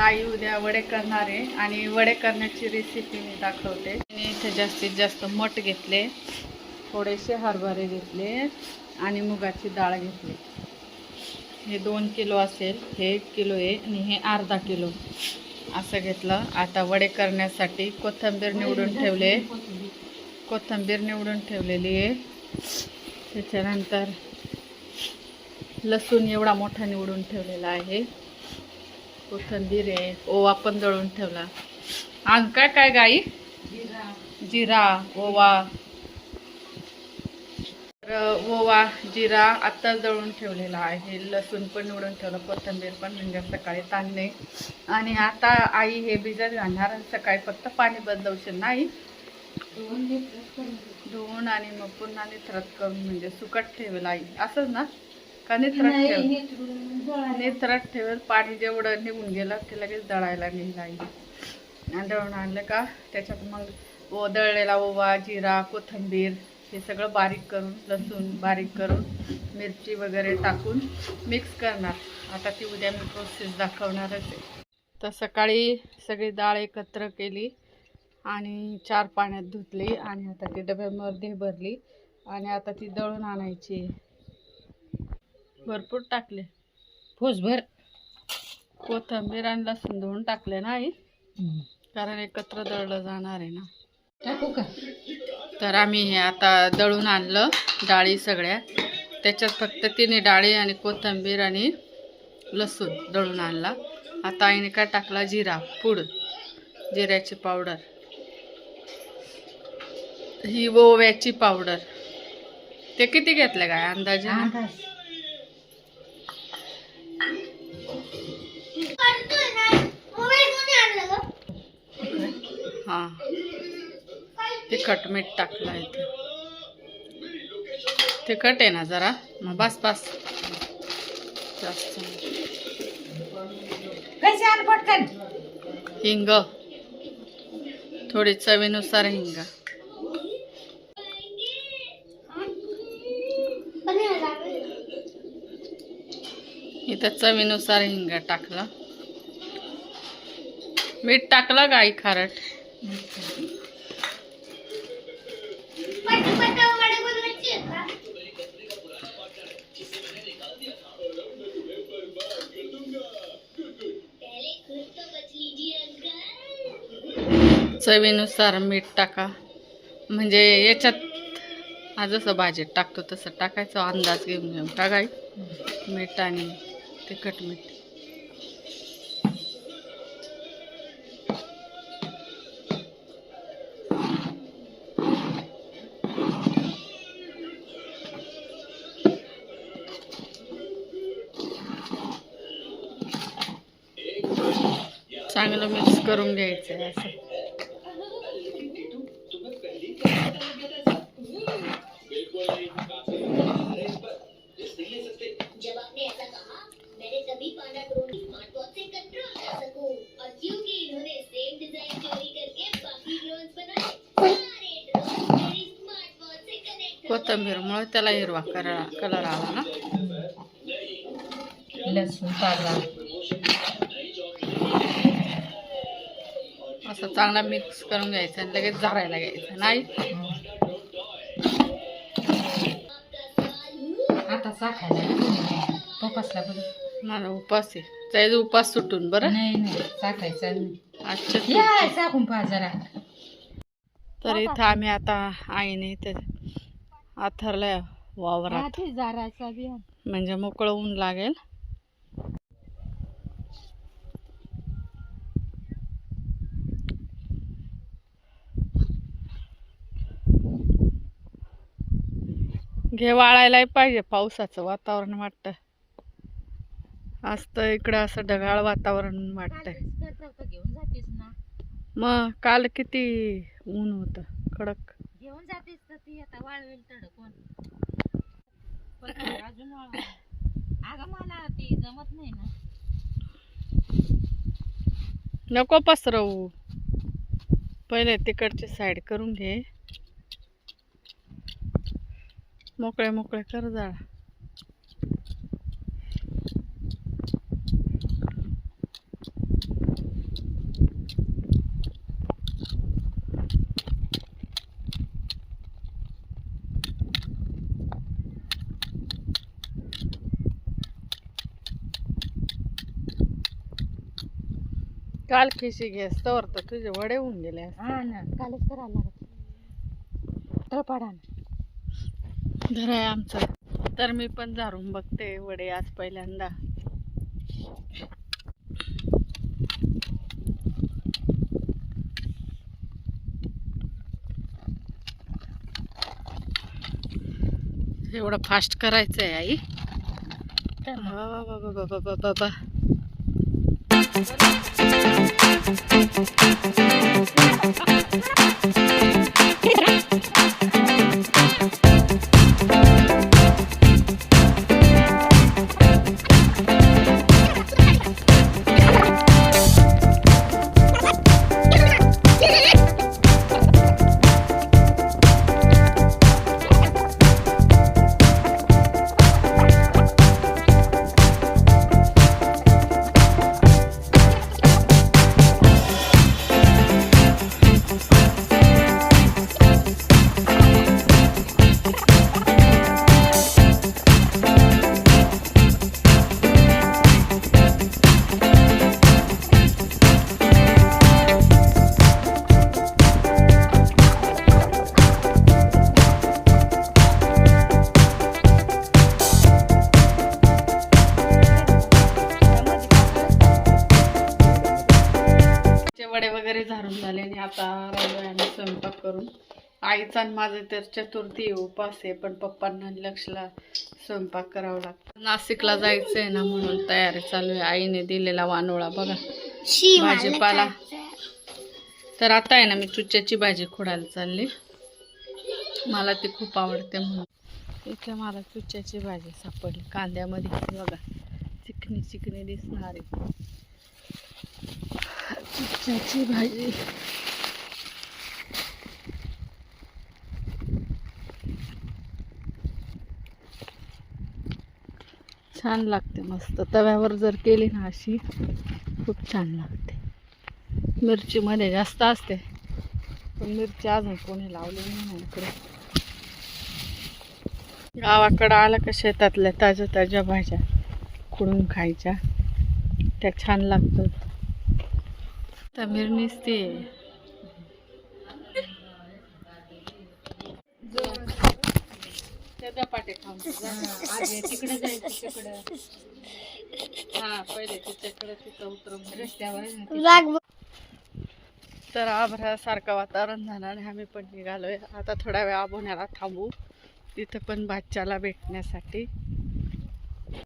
आई उद्या वडे करणार आहे आणि वडे करण्याची रेसिपी मी दाखवते. मी इथे जास्तीत जास्त मठ घेतले, थोडेसे हरभरे घेतले आणि मुगाची डाळ घेतली. हे 2 किलो असेल, हे 1 किलो आहे आणि हे अर्धा किलो असं घेतलं. आता वडे करण्यासाठी कोथिंबीर निवडून ठेवलेली आहे. त्याच्यानंतर लसूण एवढा मोठा निवडून ठेवलेला आहे, कोथिंबीर आहे, ओवा पण दळून ठेवला. आणि काय काय गाई, जिरा, ओवा, ओवा जिरा आत्ताच दळून ठेवलेला आहे. लसूण पण निवडून ठेवलं, कोथिंबीर पण, म्हणजे सकाळी ताणणे. आणि आता आई हे भिजत घालणार आणि सकाळी फक्त पाणी बदलवशील नाही, धुवून आणि मग पुन्हा निथरत करून, म्हणजे सुकट ठेवेल आई, असंच ना का निथरत ठेवेल. पाणी जेवढं निघून गेलं ते लगेच दळायला नेईल आई. आणि दळून आणलं का त्याच्यात मग दळलेला ओवा, जिरा, कोथिंबीर हे सगळं बारीक करून, लसूण बारीक करून, मिरची वगैरे टाकून मिक्स करणार. आता ती उद्या मी प्रोसेस दाखवणारच आहे. तर सकाळी सगळी डाळ एकत्र केली आणि 4 पाण्यात धुतली आणि आता ती डब्यामध्ये भरली आणि आता ती दळून आणायची. भरपूर टाकले, फूसभर कोथिंबीर आणि लसूण धुवून टाकले ना आई, कारण एकत्र दळलं जाणार आहे ना. टाकू का? तर आम्ही हे आता दळून आणलं डाळी सगळ्या, त्याच्यात फक्त 3 डाळी आणि कोथिंबीर आणि लसूण दळून आणला. आता आईने काय टाकला, जिरा पूड, जिऱ्याची पावडर, ही ओव्याची पावडर. ते किती घेतले काय अंदाजे? हां, तिखट मीठ टाकलं इथे, तिखट आहे ना जरा, मग बस जास्त. हिंग थोडी चवीनुसार, हिंग इथं चवीनुसार हिंग टाकलं. मीठ टाकलं गाई खारट. चवीनुसार मीठ टाका, म्हणजे याच्यात जसं भाजीत टाकतो तसं टाकायचं, अंदाज घेऊन का गाई, मीठ आणि तिखट मीठ. चांगलं मिक्स करून घ्यायचं आहे असं. कोथिंबीरमुळे त्याला हिरवा कलर आला ना. लसूण टाकला, असं चांगला मिक्स करून घ्यायचं आणि लगेच झारायला घ्यायचं नाही. आता साखायला तो कसला बरं, मला उपास आहे, त्याचा उपास सुटून बरं नाही साखायचं. अच्छा साखून पहा जरा. तर इथं आम्ही आता आईने ते आथरल्या वावरात, म्हणजे मोकळं ऊन लागेल. घे वाळायलाही पाहिजे, पावसाचं वातावरण वाटतं. आज तर इकडं असं ढगाळ वातावरण वाटतंय. मग काल किती ऊन होतं कडक. घेऊन जातेस तर ती आता वाळवेल तडकून. अजून अगं मला ती जमत नाही ना. नको पसरवू, पहिले तिकडची साईड करून घे, मोकळे मोकळे कर जाळ. काल खिशी घेस तर तुझे वडे होऊन गेले. हा ना, कालच करायला लागत तळपाडा घर आहे आमचं. तर मी पण झारून बघते वडे आज पहिल्यांदा. एवढं फास्ट करायचं आहे आई. बाबा वडे वगैरे झारून झाले आणि आता राहिलोय आम्ही स्वयंपाक करून. आईचा आणि माझं तर चतुर्थी उपास आहे, पण पप्पांना लक्षला स्वयंपाक करावा लागतो. नाशिकला जायचं आहे ना, म्हणून तयारी चालू आहे. आईने दिलेला वानोळा बघा भाजीपाला. तर आता आहे ना मी चुच्याची भाजी खोडायला चालली. मला ती खूप आवडते म्हणून. इथे मला चुच्याची भाजी सापडली कांद्यामध्ये बघा, चिकनी चिकनी दिसणारी चुच्याची भाजी. छान लागते, मस्त तव्यावर जर केली ना अशी खूप छान लागते. मिरची मध्ये जास्त असते, पण मिरची अजून कोणी लावली नाही इकडे. गावाकडं आलं का शेतातल्या ताज्या ताज्या भाज्या खुडून खायच्या, त्या छान लागतात. तर मिरणीच ते पाटे खाऊन तिकडे जायचं तिकडं. हा पहिले तिच्याकडे तिथं उतरून रस्त्यावर. तर आभ्रासारखं वातावरण झालं आणि आम्ही पण निघालोय. आता थोड्या वेळ आबोण्याला थांबू, तिथं पण भाच्याला भेटण्यासाठी.